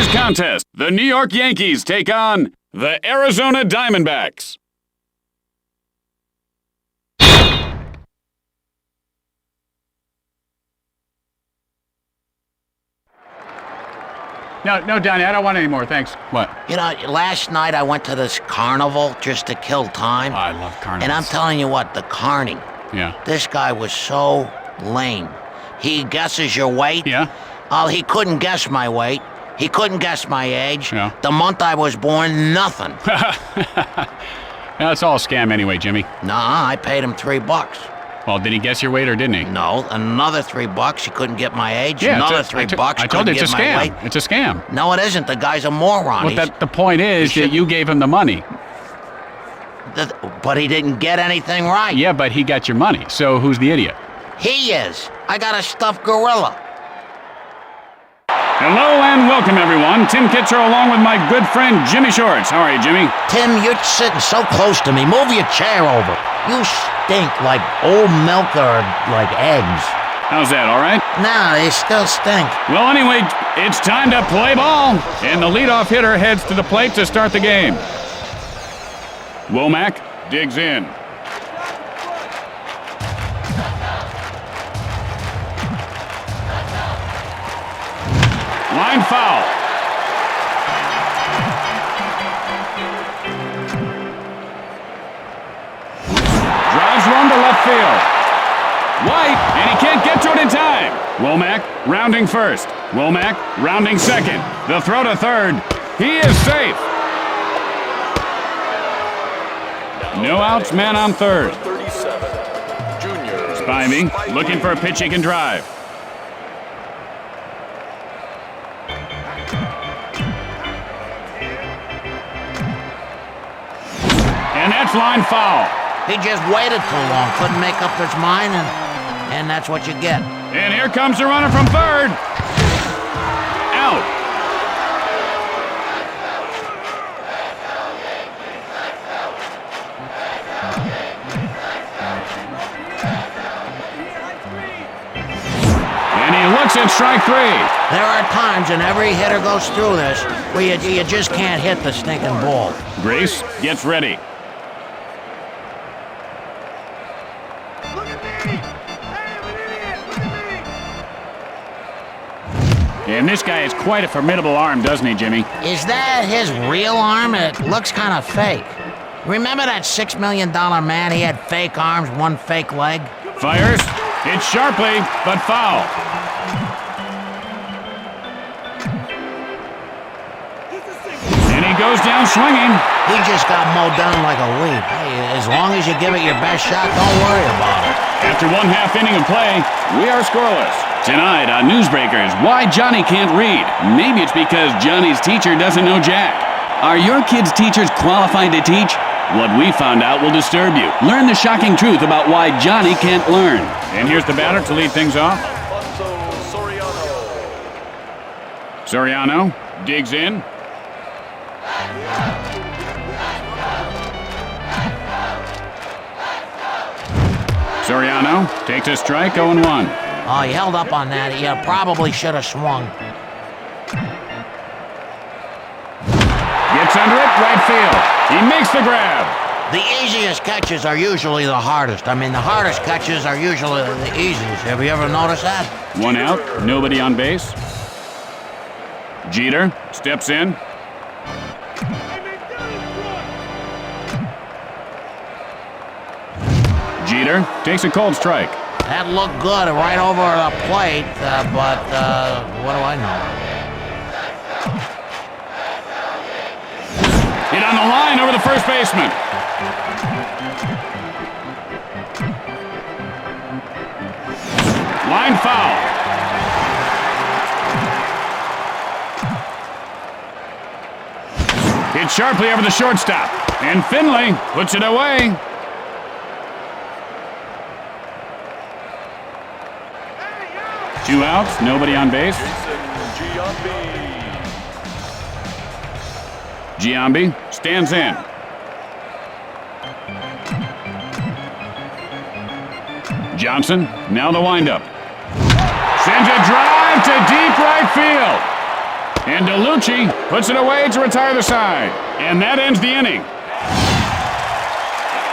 Today's contest, the New York Yankees take on the Arizona Diamondbacks. No, Donnie, I don't want any more, thanks. What? You know, last night I went to this carnival just to kill time. Oh, I love carnivals. And I'm telling you what, the carny. Yeah. This guy was so lame. He guesses your weight. Yeah? Oh, he couldn't guess my weight. He couldn't guess my age. Yeah. The month I was born, nothing. That's all a scam anyway, Jimmy. Nah, I paid him $3. Well, did he guess your weight or didn't he? No, another $3. He couldn't get my age. Yeah, another $3. I told you, it's a couldn't get my scam. weight. It's a scam. No, it isn't. The guy's a moron. Well, the point is that you gave him the money. But he didn't get anything right. Yeah, but he got your money. So who's the idiot? He is. I got a stuffed gorilla. Hello and welcome, everyone. Tim Kitzer along with my good friend Jimmy Shorts. How are you, Jimmy? Tim, you're sitting so close to me. Move your chair over. You stink like old milk or like eggs. How's that, all right? No, they still stink. Well, anyway, it's time to play ball. And the leadoff hitter heads to the plate to start the game. Womack digs in. Line foul. Drives one to left field. White, and he can't get to it in time. Womack rounding first. Womack rounding second. The throw to third. He is safe. No outs, man on third. Spivey looking for a pitch he can drive. And that's line foul. He just waited too long. Couldn't make up his mind, and that's what you get. And here comes the runner from third. Out. And he looks at strike three. There are times, and every hitter goes through this, where you just can't hit the stinking ball. Grace gets ready. And this guy has quite a formidable arm, doesn't he, Jimmy? Is that his real arm? It looks kind of fake. Remember that $6 million man? He had fake arms, one fake leg. Fires. It's sharply, but foul. And he goes down swinging. He just got mowed down like a weed. Hey, as long as you give it your best shot, don't worry about it. After one half inning of play, we are scoreless. Tonight on Newsbreakers, why Johnny can't read. Maybe it's because Johnny's teacher doesn't know Jack. Are your kids' teachers qualified to teach? What we found out will disturb you. Learn the shocking truth about why Johnny can't learn. And here's the batter to lead things off. Soriano digs in. Soriano takes a strike, 0-1. Oh, he held up on that. He probably should have swung. Gets under it, right field. He makes the grab. The easiest catches are usually the hardest. I mean, the hardest catches are usually the easiest. Have you ever noticed that? One out, nobody on base. Jeter steps in. Jeter takes a cold strike. That looked good right over the plate, but what do I know? Hit on the line over the first baseman. Line foul. Hit sharply over the shortstop. And Finley puts it away. Two outs, nobody on base. Giambi stands in. Johnson, now the windup. Sends a drive to deep right field. And DeLucci puts it away to retire the side. And that ends the inning.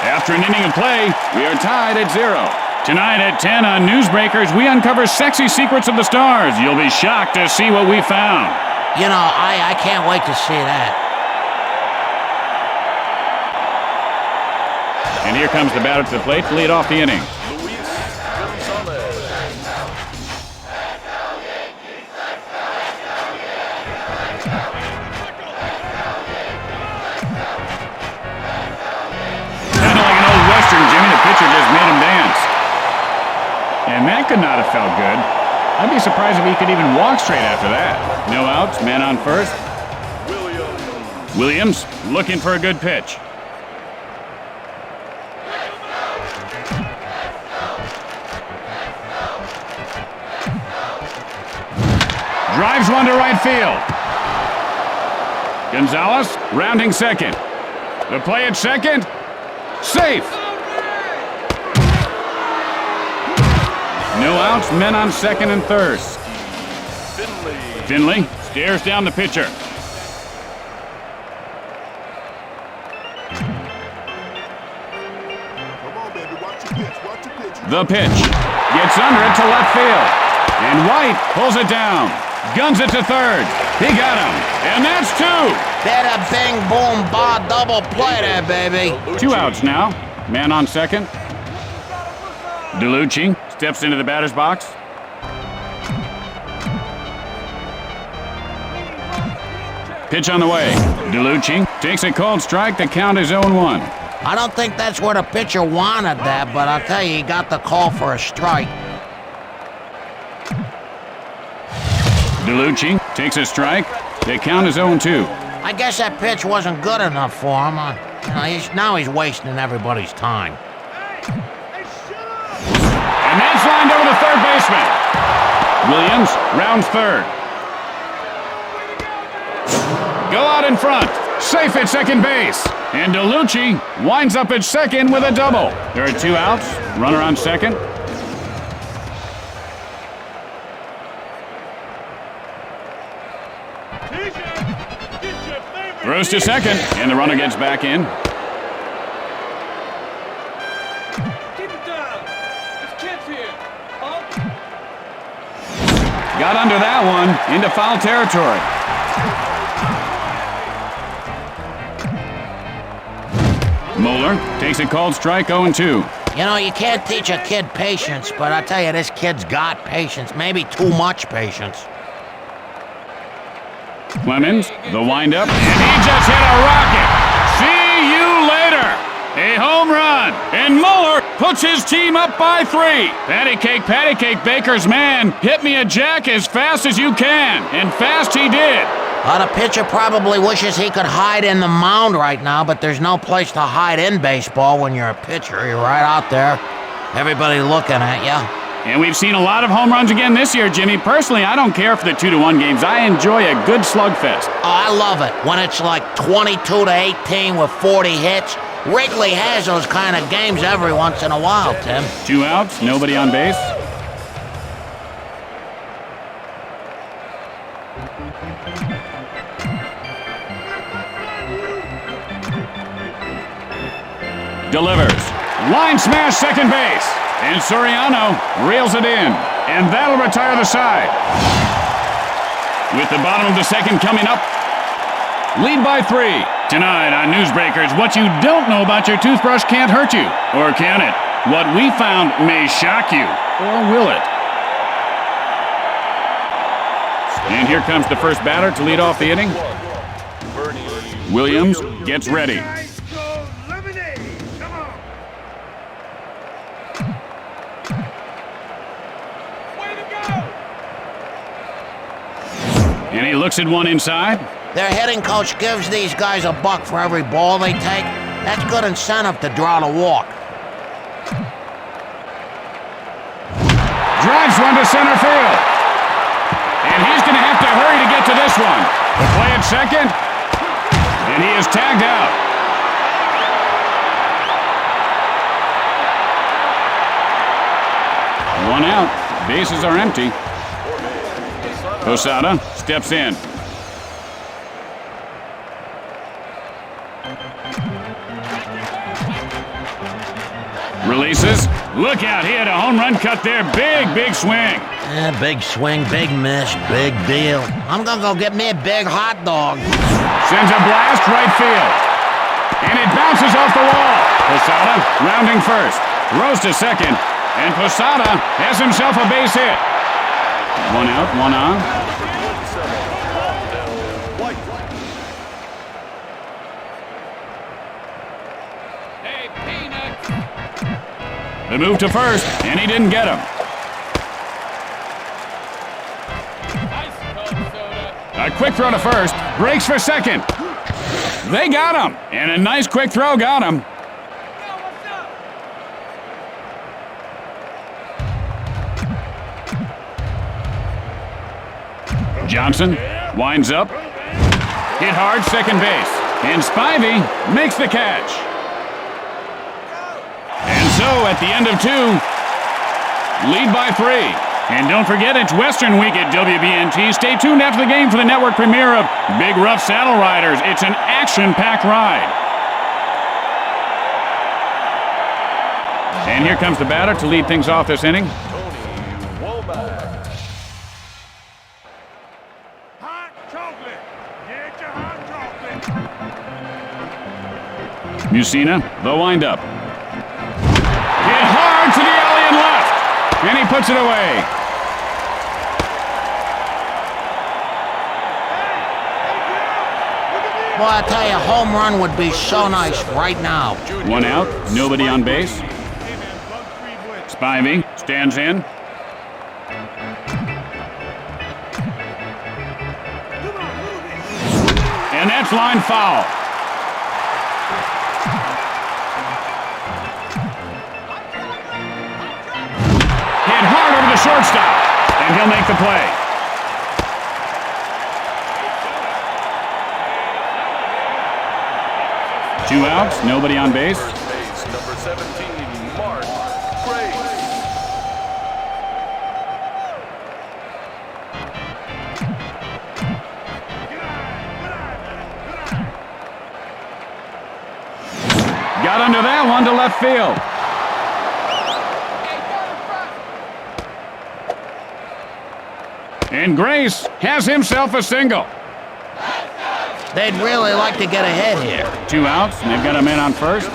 After an inning of play, we are tied at 0. Tonight at 10 on Newsbreakers, we uncover sexy secrets of the stars. You'll be shocked to see what we found. You know, I can't wait to see that. And here comes the batter to the plate to lead off the inning. Kind of like an old Western, Jimmy. The pitcher just made him dance. And that could not have felt good. I'd be surprised if he could even walk straight after that. No outs, man on first. Williams looking for a good pitch. Drives one to right field. Gonzalez rounding second. The play at second. Safe. No outs, men on second and third. Finley stares down the pitcher. The pitch gets under it to left field. And White pulls it down. Guns it to third. He got him. And that's 2. Bada bing boom ba double play there, baby. 2 outs now. Man on second. DeLucci steps into the batter's box. Pitch on the way. DeLucci takes a called strike. The count is 0-1. I don't think that's where the pitcher wanted that, but I'll tell you, he got the call for a strike. DeLucci takes a strike. The count is 0-2. I guess that pitch wasn't good enough for him. Now he's wasting everybody's time. And that's lined over the third baseman. Williams rounds third. Go out in front. Safe at second base. And DeLucci winds up at second with a double. There are 2 outs. Runner on second. Throws to second, and the runner gets back in. Keep it down. There's kids here. Got under that one, into foul territory. Moeller takes a called strike, 0-2. You know, you can't teach a kid patience, but I tell you, this kid's got patience. Maybe too much patience. Clemens, the windup, and he just hit a rocket. See you later. A home run, and Mueller puts his team up by 3. Patty cake, Baker's man. Hit me a jack as fast as you can, and fast he did. The pitcher probably wishes he could hide in the mound right now, but there's no place to hide in baseball when you're a pitcher. You're right out there. Everybody looking at you. And we've seen a lot of home runs again this year, Jimmy. Personally, I don't care for the 2-1 games. I enjoy a good slugfest. Oh, I love it. When it's like 22-18 with 40 hits. Wrigley has those kind of games every once in a while, Tim. 2 outs, nobody on base. Delivers. Line smash second base. And Soriano reels it in. And that'll retire the side. With the bottom of the second coming up. Lead by 3. Tonight on Newsbreakers, what you don't know about your toothbrush can't hurt you. Or can it? What we found may shock you. Or will it? And here comes the first batter to lead off the inning. Williams gets ready. And he looks at one inside. Their hitting coach gives these guys $1 for every ball they take. That's good incentive to draw the walk. Drives one to center field. And he's going to have to hurry to get to this one. The play at second. And he is tagged out. One out. Bases are empty. Posada steps in. Releases. Look out, he had a home run cut there. Big swing. Big swing, big miss, big deal. I'm gonna go get me a big hot dog. Sends a blast right field. And it bounces off the wall. Posada rounding first. Throws to second. And Posada has himself a base hit. One out, one on. Hey, Peanuts. The move to first, and he didn't get him. A quick throw to first, breaks for second. They got him, and a nice quick throw got him. Johnson winds up, hit hard second base, and Spivey makes the catch. And so at the end of 2, lead by 3. And don't forget, it's Western Week at WBNT. Stay tuned after the game for the network premiere of Big Rough Saddle Riders. It's an action-packed ride. And here comes the batter to lead things off this inning. Hot chocolate. Get your hot chocolate. Musina, the windup. Hit hard to the alley and left. And he puts it away. Boy, I tell you, home run would be so nice right now. One out, nobody on base. Spivey stands in. And that's line foul. Hit hard over the shortstop, and he'll make the play. Two outs, nobody on base. Base number 17, Mark Grace. Got under that one to left field. And Grace has himself a single. They'd really like to get ahead here. Two outs, and they've got a man on first.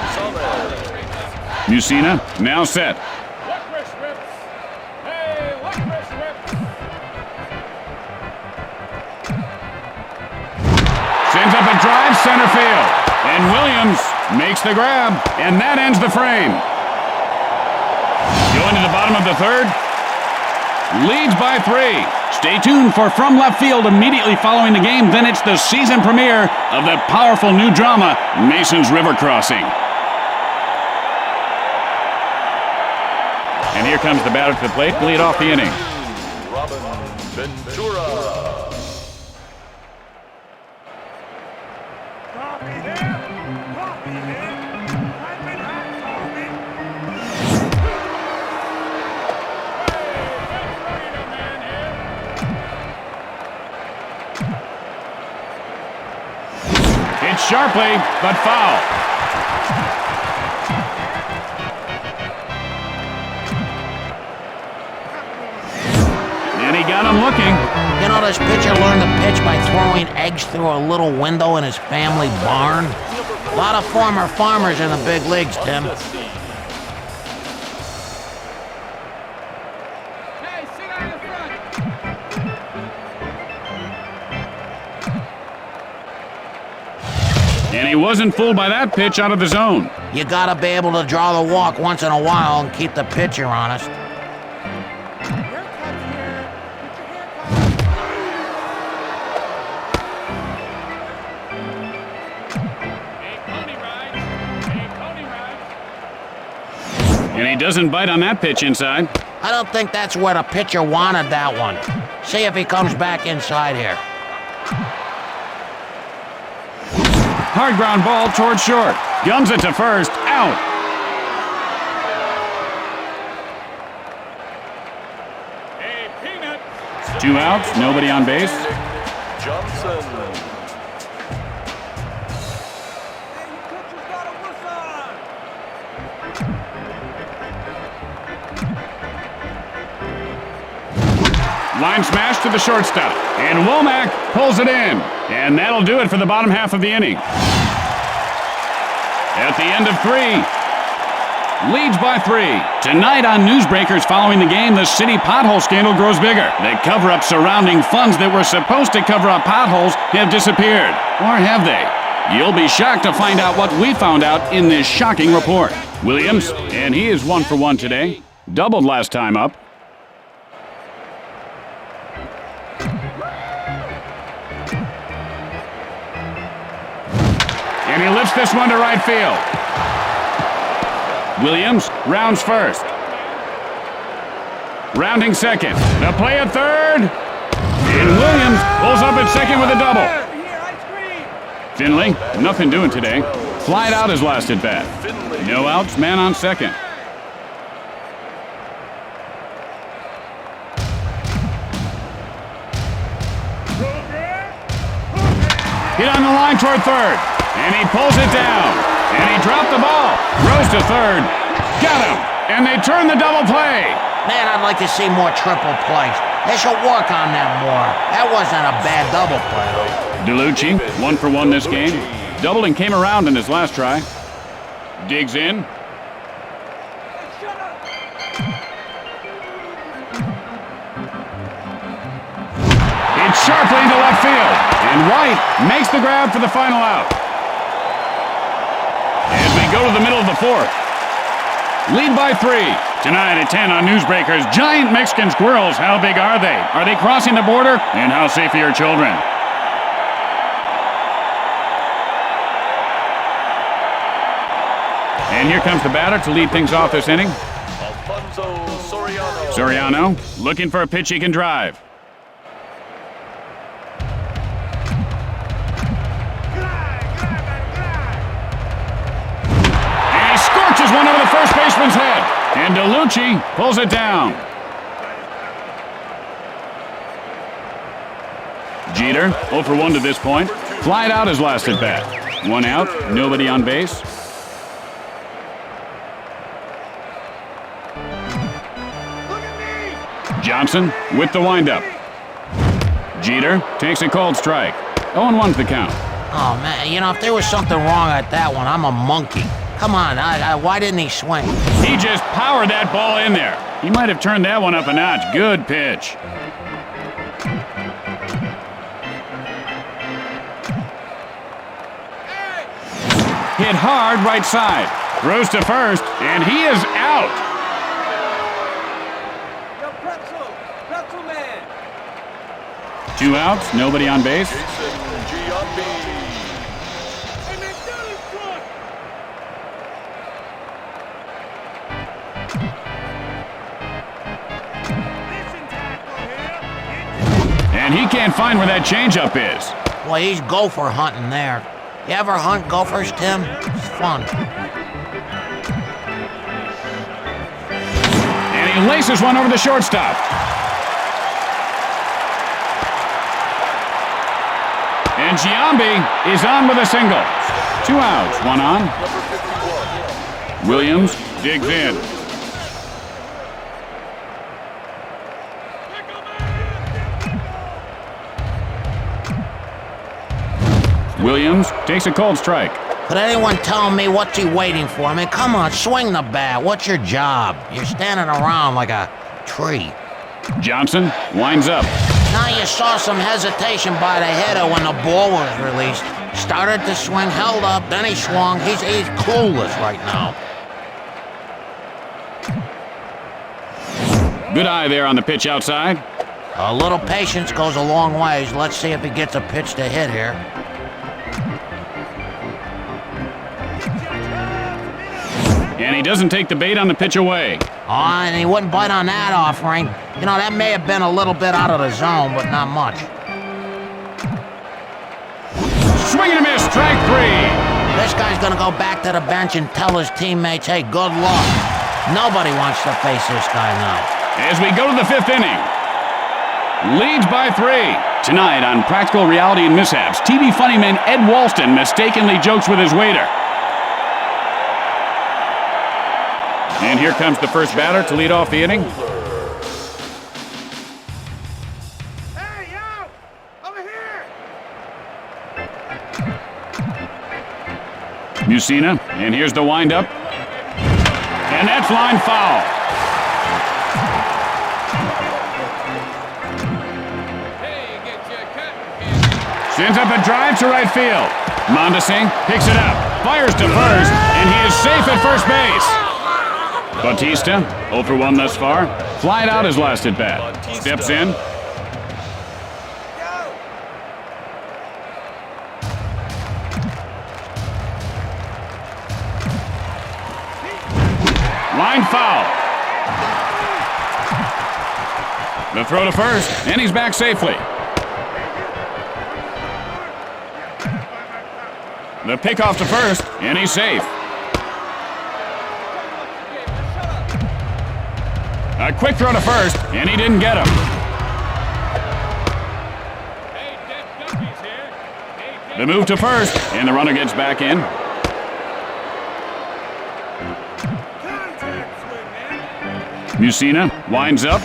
Musina now set. Sends up a drive center field. And Williams makes the grab, and that ends the frame. Going to the bottom of the third. Leads by 3. Stay tuned for From Left Field immediately following the game. Then it's the season premiere of the powerful new drama, Mason's River Crossing. And here comes the batter to the plate to lead off the inning. Robin Ventura. Coffee here. Coffee here. I've been hot coffee. Hits sharply, but foul. And he got him looking. You know, this pitcher learned to pitch by throwing eggs through a little window in his family barn. A lot of former farmers in the big leagues, Tim. And he wasn't fooled by that pitch out of the zone. You gotta be able to draw the walk once in a while and keep the pitcher honest. And he doesn't bite on that pitch inside. I don't think that's where the pitcher wanted that one. See if he comes back inside here. Hard ground ball towards short. Guns it to first. Out. Hey, Peanut. 2 outs. Nobody on base. Johnson. Hey, you pitcher's got a whistle on. Line smash to the shortstop. And Womack pulls it in. And that'll do it for the bottom half of the inning. At the end of 3. Leads by 3. Tonight on Newsbreakers following the game, the city pothole scandal grows bigger. The cover-up surrounding funds that were supposed to cover up potholes have disappeared. Or have they? You'll be shocked to find out what we found out in this shocking report. Williams, and he is 1 for 1 today. Doubled last time up. And he lifts this one to right field. Williams rounds first. Rounding second. The play at third. And Williams pulls up at second with a double. Finley, nothing doing today. Flied out his last at bat. No outs, man on second. Hit on the line toward third. And he pulls it down. And he dropped the ball. Rose to third. Got him. And they turn the double play. Man, I'd like to see more triple plays. They should work on that more. That wasn't a bad double play, though. DeLucci, 1 for 1 this game. Doubled and came around in his last try. Digs in. It's sharply into left field. And White makes the grab for the final out. As we go to the middle of the 4th. Lead by 3. Tonight at 10 on Newsbreakers, giant Mexican squirrels. How big are they? Are they crossing the border? And how safe are your children? And here comes the batter to lead things off this inning. Alfonso Soriano. Soriano looking for a pitch he can drive. And he scorches one over the first baseman's head. And DeLucci pulls it down. Jeter, 0 for 1 to this point. Flied out his last at bat. 1 out, nobody on base. Johnson with the windup. Jeter takes a cold strike. 0-1's the count. Oh, man, you know, if there was something wrong at that one, I'm a monkey. Come on, why didn't he swing? He just powered that ball in there. He might have turned that one up a notch. Good pitch. Hit hard right side. Throws to first, and he is out. Pretzel man. 2 outs, nobody on base. And he can't find where that changeup is. Well, he's gopher hunting there. You ever hunt gophers, Tim? It's fun. And he laces one over the shortstop. And Giambi is on with a single. 2 outs, 1 on. Williams digs in. Williams takes a cold strike. Could anyone tell me what's he waiting for? I mean, come on, swing the bat. What's your job? You're standing around like a tree. Johnson winds up. Now you saw some hesitation by the hitter when the ball was released. Started to swing, held up, then he swung. He's clueless right now. Good eye there on the pitch outside. A little patience goes a long ways. Let's see if he gets a pitch to hit here. And he doesn't take the bait on the pitch away. Oh, and he wouldn't bite on that offering. You know, that may have been a little bit out of the zone, but not much. Swing and a miss, strike 3. This guy's gonna go back to the bench and tell his teammates, hey, good luck. Nobody wants to face this guy now. As we go to the 5th inning. Leads by 3. Tonight on Practical Reality and Mishaps, TV funny man Ed Walston mistakenly jokes with his waiter. And here comes the first batter to lead off the inning. Hey, yo! Over here! Musina, and here's the windup. And that's line foul. Sends up a drive to right field. Mondesi picks it up, fires to first, and he is safe at first base. Bautista, 0 for 1 thus far. Flied out his last at bat. Steps in. Line foul. The throw to first, and he's back safely. The pickoff to first, and he's safe. A quick throw to first, and he didn't get him. The move to first, and the runner gets back in. Musina winds up.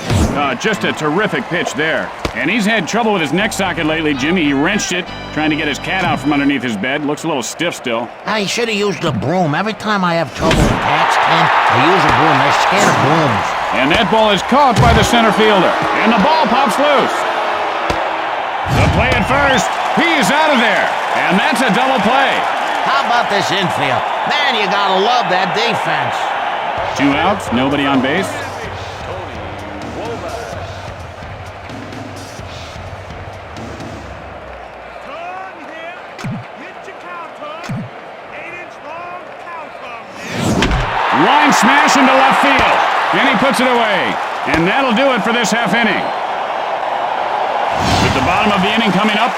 Just a terrific pitch there. And he's had trouble with his neck socket lately, Jimmy. He wrenched it, trying to get his cat out from underneath his bed. Looks a little stiff still. I should have used a broom. Every time I have trouble with cats, Ken, I use a broom. They're scared of brooms. And that ball is caught by the center fielder. And the ball pops loose. The play at first. He's out of there. And that's a double play. How about this infield? Man, you gotta love that defense. 2 outs, nobody on base. Line smash into left field. And he puts it away. And that'll do it for this half inning. With the bottom of the inning coming up,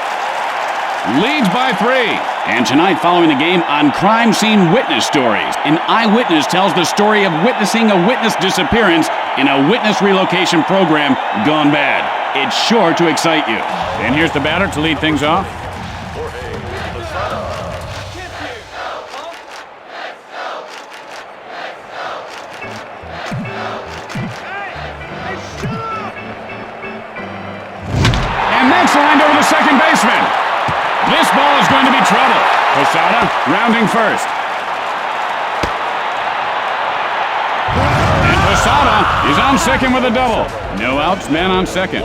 leads by 3. And tonight, following the game on Crime Scene Witness Stories, an eyewitness tells the story of witnessing a witness disappearance in a witness relocation program gone bad. It's sure to excite you. And here's the batter to lead things off. And that's lined over the second baseman. This ball is going to be trouble. Posada rounding first. And Posada is on second with a double. No outs, man on second.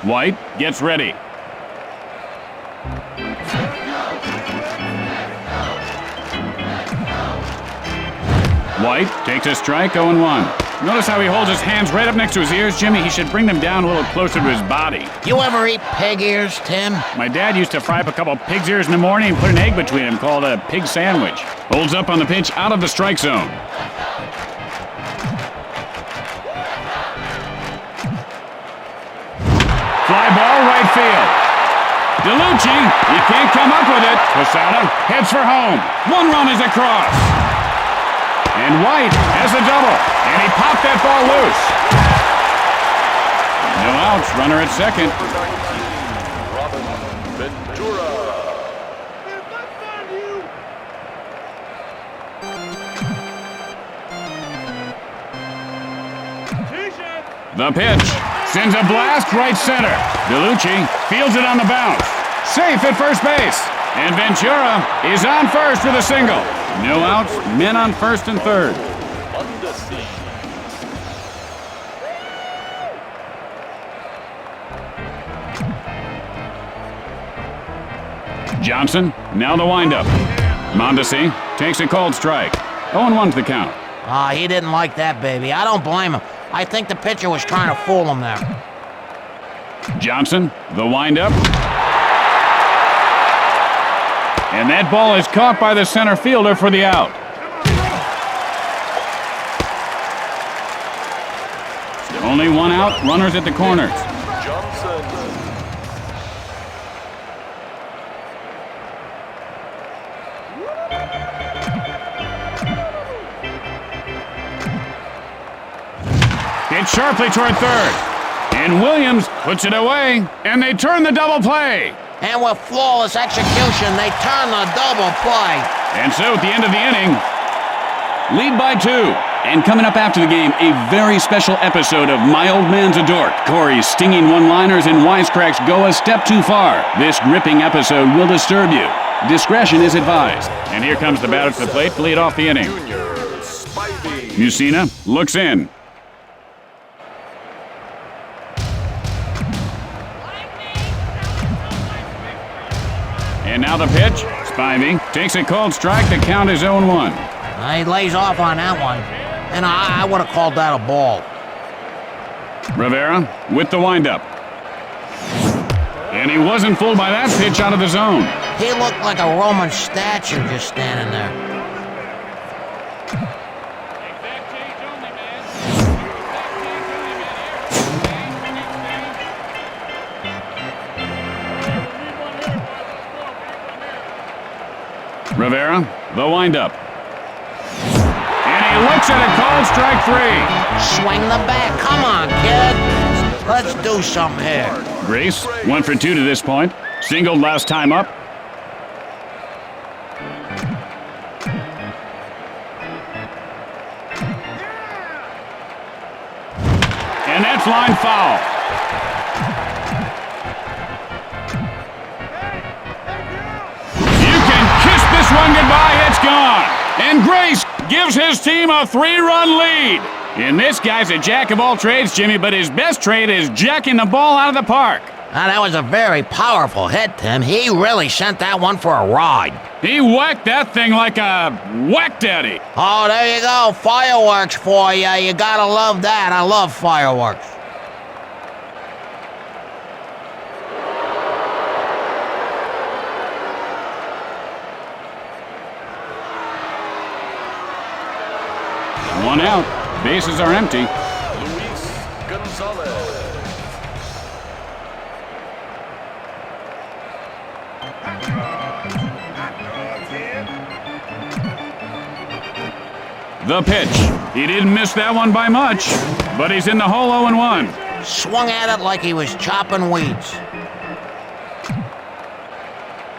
White gets ready. White takes a strike, 0-1. Notice how he holds his hands right up next to his ears, Jimmy. He should bring them down a little closer to his body. You ever eat pig ears, Tim? My dad used to fry up a couple pig's ears in the morning and put an egg between them called a pig sandwich. Holds up on the pitch out of the strike zone. Fly ball right field. DeLucci, he can't come up with it. Posada heads for home. 1 run is across. And White has a double. And he popped that ball loose. No outs. Runner at second. The pitch sends a blast right center. DeLucci fields it on the bounce. Safe at first base. And Ventura is on first with a single. No outs, men on first and third. Johnson, now the windup. Mondesi takes a called strike. 0-1's the count. He didn't like that, baby. I don't blame him. I think the pitcher was trying to fool him there. Johnson, the windup. And that ball is caught by the center fielder for the out. Only 1 out, runners at the corners. Hit sharply toward third. And Williams puts it away, and they turn the double play. And with flawless execution, they turn the double play. And so at the end of the inning, Lead by 2. And coming up after the game, a very special episode of My Old Man's a Dork. Corey's stinging one-liners and wisecracks go a step too far. This gripping episode will disturb you. Discretion is advised. And here comes the batter to the plate to lead off the inning. Junior Spivey. Musina looks in. And now the pitch. Spivey takes a called strike. The count is 0-1. He lays off on that one. And I would have called that a ball. Rivera with the windup. And he wasn't fooled by that pitch out of the zone. He looked like a Roman statue just standing there. Rivera, the windup. And he looks at a called strike 3. Swing the bat. Come on, kid. Let's do something here. Grace, 1 for 2 to this point. Singled last time up. And that's line foul. You can kiss this one goodbye. It's gone. And Grace gives his team a 3-run lead. And this guy's a jack of all trades, Jimmy, but his best trade is jacking the ball out of the park. Now, that was a very powerful hit, Tim. He really sent that one for a ride. He whacked that thing like a whack daddy. Oh, there you go. Fireworks for you. You gotta love that. I love fireworks. One out. Bases are empty. Luis Gonzalez. The pitch. He didn't miss that one by much, but he's in the hole 0-1. Swung at it like he was chopping weeds.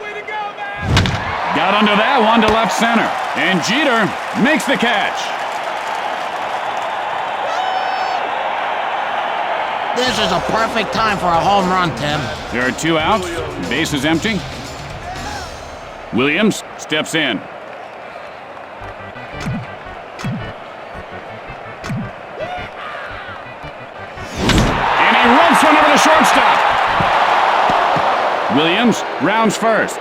Way to go, man! Got under that one to left center. And Jeter makes the catch. This is a perfect time for a home run, Tim. There are 2 outs. Base is empty. Williams steps in. And he ropes one over the shortstop. Williams rounds first.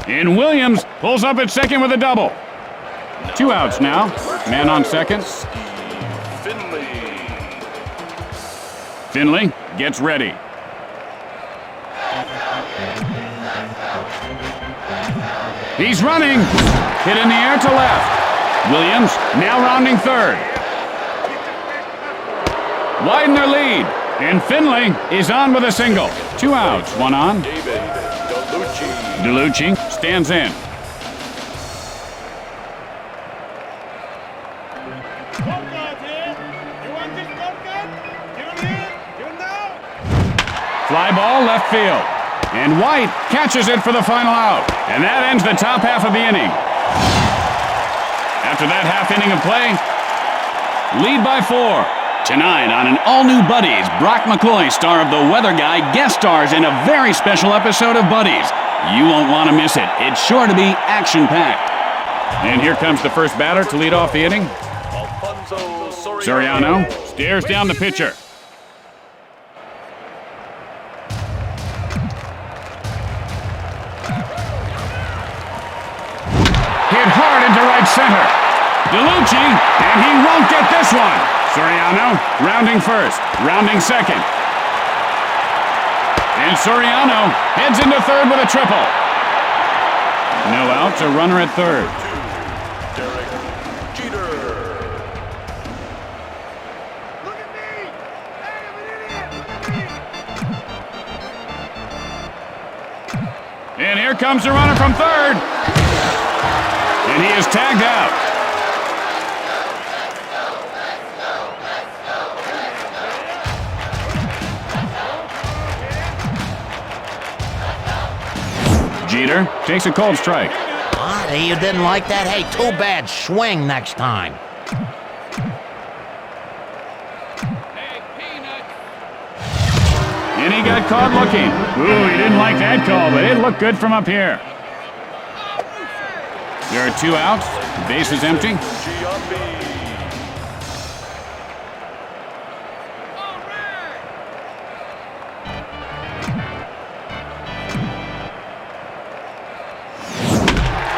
And Williams pulls up at second with a double. 2 outs now. Man on second. Finley gets ready. He's running. Hit in the air to left. Williams now rounding third. Widen their lead. And Finley is on with a single. 2 outs, 1 on. David DeLucci. DeLucci stands in. Fly ball left field. And White catches it for the final out. And that ends the top half of the inning. After that half inning of play, lead by 4. Tonight on an all-new Buddies, Brock McCoy, star of The Weather Guy, guest stars in a very special episode of Buddies. You won't want to miss it. It's sure to be action-packed. And here comes the first batter to lead off the inning. Alfonso Soriano stares down the pitcher. Hit hard into right center. DeLucci, and he won't get this one. Soriano rounding first, rounding second. And Soriano heads into third with a triple. No outs, a runner at third. Derek Jeter. Look at me! Hey, I'm an idiot! Look at me! And here comes the runner from third. And he is tagged out. Jeter takes a cold strike. Ah, you didn't like that? Hey, too bad. Swing next time. And he got caught looking. Ooh, he didn't like that call, but it looked good from up here. There are 2 outs. Base is empty.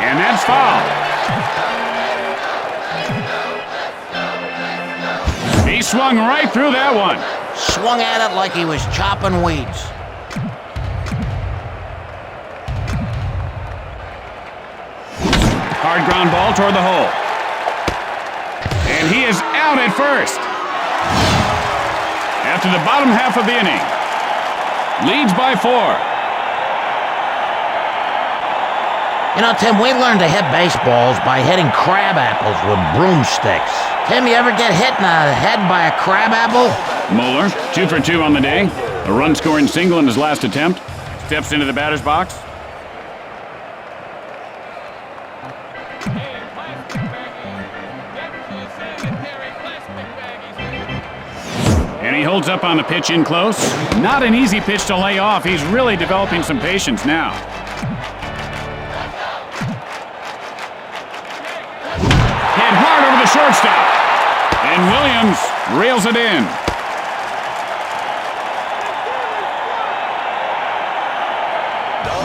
And that's foul. He swung right through that one. Swung at it like he was chopping weeds. Hard ground ball toward the hole. And he is out at first. After the bottom half of the inning. Leads by 4. You know, Tim, we learned to hit baseballs by hitting crab apples with broomsticks. Tim, you ever get hit in the head by a crab apple? Moeller, 2 for 2 on the day. A run-scoring single in his last attempt. Steps into the batter's box. And he holds up on the pitch in close. Not an easy pitch to lay off. He's really developing some patience now. Hit hard over the shortstop. And Williams reels it in.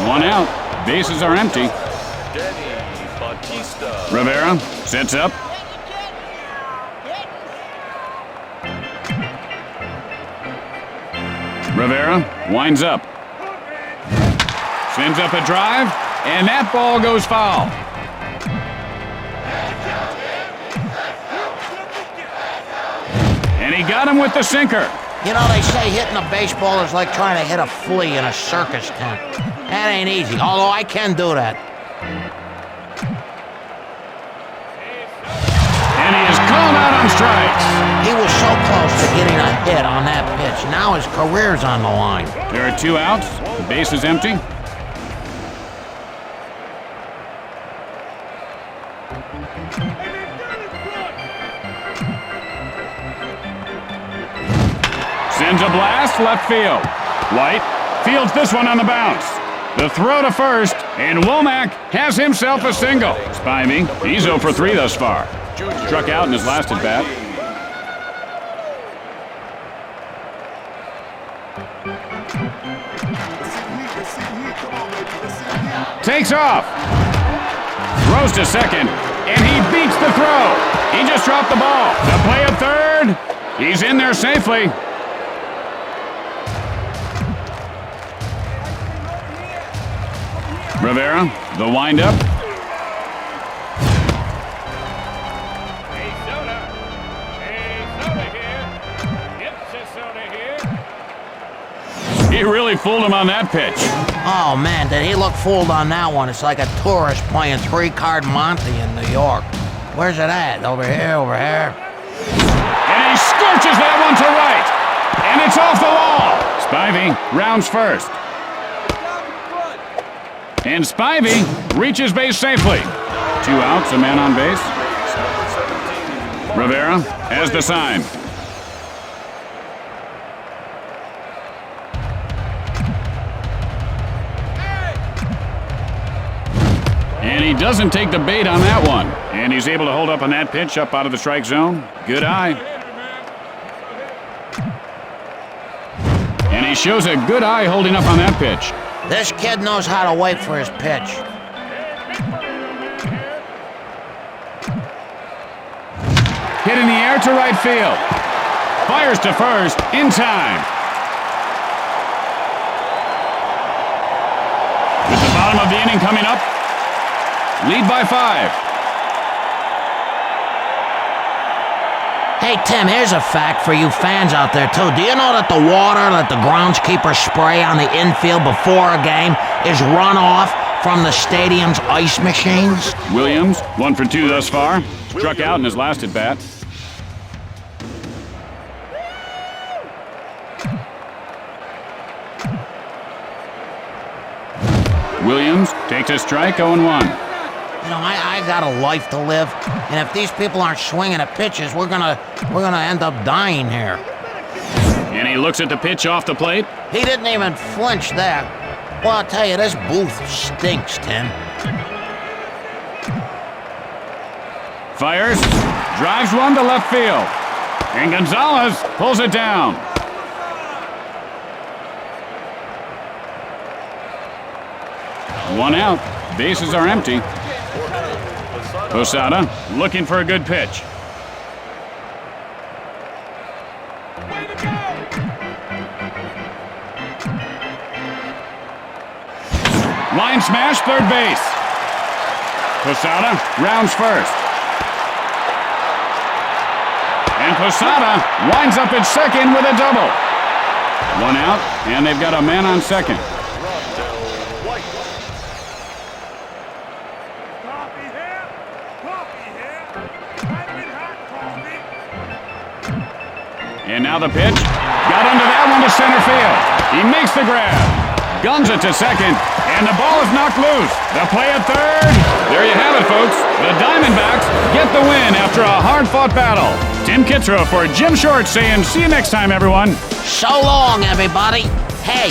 One out. Bases are empty. Rivera sets up. Rivera winds up. Sends up a drive, and that ball goes foul. And he got him with the sinker. You know, they say hitting a baseball is like trying to hit a flea in a circus tent. That ain't easy, although I can do that. And he is called out on strikes. He was so close to getting a hit on that pitch. Now his career's on the line. There are 2 outs. The base is empty. Sends a blast left field. White fields this one on the bounce. The throw to first, and Womack has himself a single. Spivey, he's 0 for 3 thus far. Struck out in his last at bat. Takes off. Throws to second, and he beats the throw. He just dropped the ball. The play at third. He's in there safely. Rivera, the windup. He really fooled him on that pitch. Oh, man, did he look fooled on that one? It's like a tourist playing 3-card Monte in New York. Where's it at? Over here, over here. And he scorches that one to right. And it's off the wall. Spivey rounds first. And Spivey reaches base safely. 2 outs, a man on base. Rivera has the sign. And he doesn't take the bait on that one. And he's able to hold up on that pitch up out of the strike zone. Good eye. And he shows a good eye holding up on that pitch. This kid knows how to wait for his pitch. Hit in the air to right field. Fires to first in time. With the bottom of the inning coming up, lead by 5. Hey, Tim, here's a fact for you fans out there, too. Do you know that the water that the groundskeepers spray on the infield before a game is runoff from the stadium's ice machines? Williams, 1 for 2 thus far. Struck out in his last at bat. Williams takes a strike, 0-1. You know, I got a life to live, and if these people aren't swinging at pitches, we're gonna end up dying here. And he looks at the pitch off the plate. He didn't even flinch there. Well, I'll tell you, this booth stinks, Tim. Fires, drives one to left field. And Gonzalez pulls it down. One out, bases are empty. Posada looking for a good pitch. Line smash, third base. Posada rounds first. And Posada winds up at second with a double. One out, and they've got a man on second. Coffee here. Coffee here. I've been hot coffee. And now the pitch. Got under that one to center field. He makes the grab. Guns it to second. And the ball is knocked loose. The play at third. There you have it, folks. The Diamondbacks get the win after a hard-fought battle. Tim Kitzrow for Jim Short saying, see you next time, everyone. So long, everybody. Hey,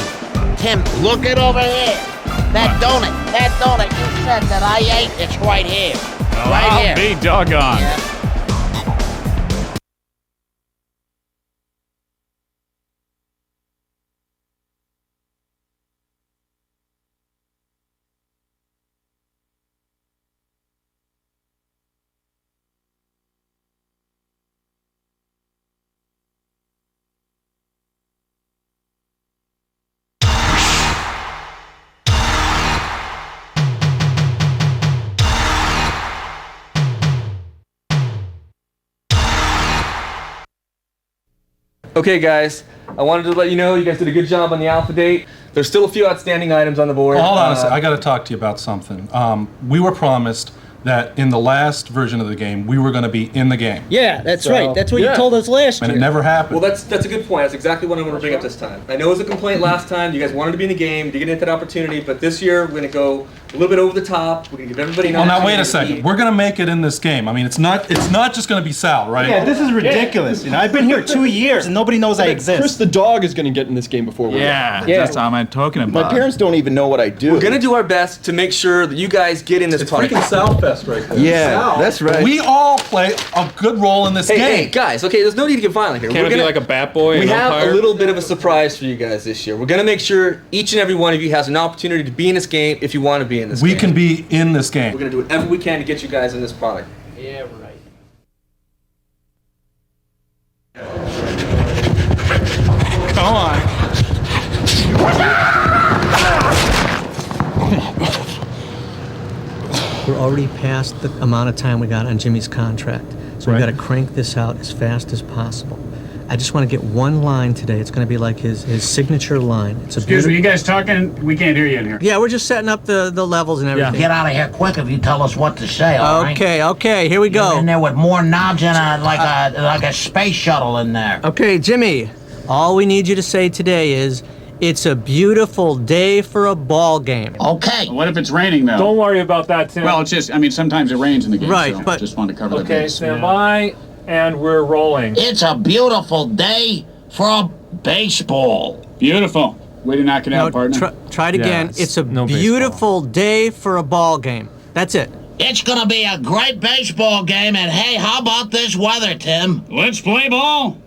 Tim, look it over here. That donut you said that I ate, it's right here. Right here. I'll be doggone. Yeah. Okay guys, I wanted to let you know you guys did a good job on the Alpha Date. There's still a few outstanding items on the board. Hold on a second, I gotta talk to you about something. We were promised that in the last version of the game, we were gonna be in the game. Yeah, that's right. That's what you told us last year. And it never happened. Well, that's a good point. That's exactly what I'm going to bring up this time. I know it was a complaint last time. You guys wanted to be in the game, to get into that opportunity, but this year we're going to go a little bit over the top. We're going to give everybody an opportunity. Now wait a second. We're gonna make it in this game. I mean, it's not just gonna be Sal, right? Yeah, this is ridiculous. You know, I've been here 2 years and nobody knows I exist. Chris the dog is going to get in this game before we Yeah, do. that's how I'm talking about. My parents don't even know what I do. We're going to do our best to make sure that you guys get in this It's party. freaking Salfest right there. Yeah, that's right. We all play a good role in this game. Hey, guys, okay, there's no need to get violent here. Can't it be like a bat boy? We an have umpire? a little bit of a surprise for you guys this year. We're going to make sure each and every one of you has an opportunity to be in this game if you want to be in this game. We can be in this game. We're going to do whatever we can to get you guys in this product. Yeah, right. Come on. We're already past the amount of time we got on Jimmy's contract, so we've got to crank this out as fast as possible. I just want to get one line today. It's going to be like his signature line. It's a Excuse me, you guys talking? We can't hear you in here. Yeah, we're just setting up the levels and everything. Get out of here quick if you tell us what to say, all right? Okay, here we You're go. in there with more knobs and like a space shuttle in there. Okay, Jimmy, all we need you to say today is, it's a beautiful day for a ball game. Okay. What if it's raining, though? Don't worry about that, Tim. Well, it's just, I mean, sometimes it rains in the game, Right, so but- just want to cover the okay, base. stand by, and we're rolling. It's a beautiful day for a baseball. Beautiful. Way to knock it out, partner. Try it again. Yes, It's a no baseball. beautiful day for a ball game. That's it. It's gonna be a great baseball game, and hey, how about this weather, Tim? Let's play ball.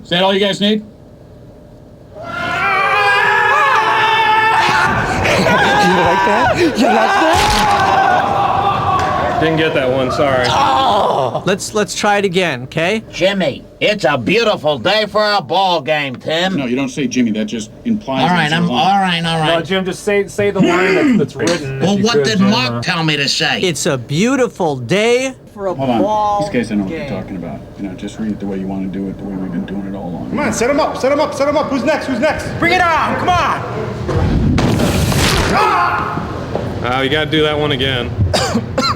Is that all you guys need? Didn't get that one, sorry. Let's try it again, okay? Jimmy, it's a beautiful day for a ball game, Tim. No, you don't say Jimmy. That just implies. All right, it's a all line. right. No, Jim, just say the line that's written. Well, if you what could, did Jim, Mark tell me to say? It's a beautiful day for a Hold on. ball These guys don't know what game. they're talking about. You know, just read it the way you want to do it, the way we've been doing it all along. Come on, set him up, set him up, set him up. Who's next? Who's next? Bring it on! Come on! You got to do that one again.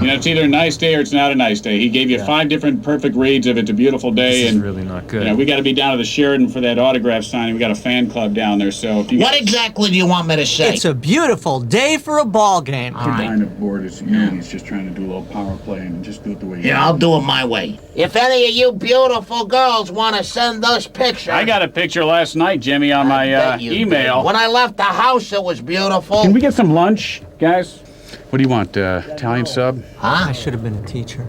You know, it's either a nice day or it's not a nice day. He gave you 5 different perfect reads of it's a beautiful day. This is and really not good. You know, we got to be down to the Sheridan for that autograph signing. We got a fan club down there, so if you What exactly do you want me to say? It's a beautiful day for a ball game. All right. line of board is he's just trying to do a little power play and just do it the way Yeah, I'll do it my way. If any of you beautiful girls want to send us pictures... I got a picture last night, Jimmy, on my bet you email. did. When I left the house, it was beautiful. Can we get some lunch, guys? What do you want, Italian sub? Huh? I should have been a teacher.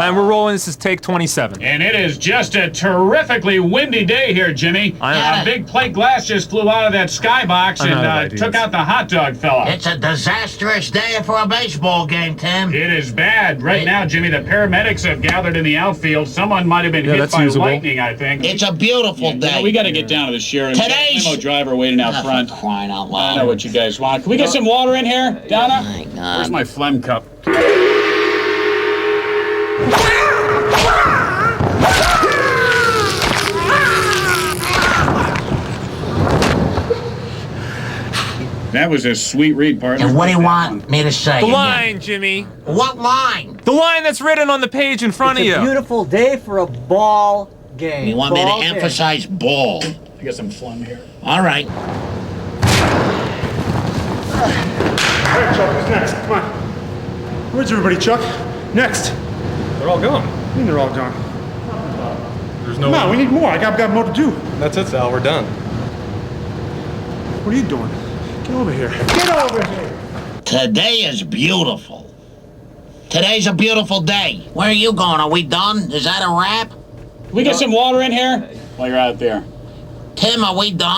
And we're rolling. This is take 27. And it is just a terrifically windy day here, Jimmy. Yeah. A big plate glass just flew out of that skybox I'm out of and ideas. took out the hot dog fella. It's a disastrous day for a baseball game, Tim. It is bad. Right now, Jimmy, the paramedics have gathered in the outfield. Someone might have been hit that's by usable. lightning, I think. It's a beautiful day. We got to get down to the Sheridan. Today's- Limo driver waiting out front. Crying out I loud. know what you guys want. Can we get some water in here, Donna? My God. Where's my phlegm cup? That was a sweet read, partner. And what do you want me to say? The again? line, Jimmy. What line? The line that's written on the page in front of It's a you. beautiful day for a ball game. You want me Ball to game. emphasize ball? I got some phlegm here. All right. All right, Chuck, who's next? Come on. Where's everybody, Chuck? Next. They're all gone. I mean, they're all gone. There's no. Come on, we need more. I got more to do. That's it, Sal. We're done. What are you doing? Get over here. Get over here. Today is beautiful. Today's a beautiful day. Where are you going? Are we done? Is that a wrap? Can we get some water in here? While you're out there. Tim, are we done?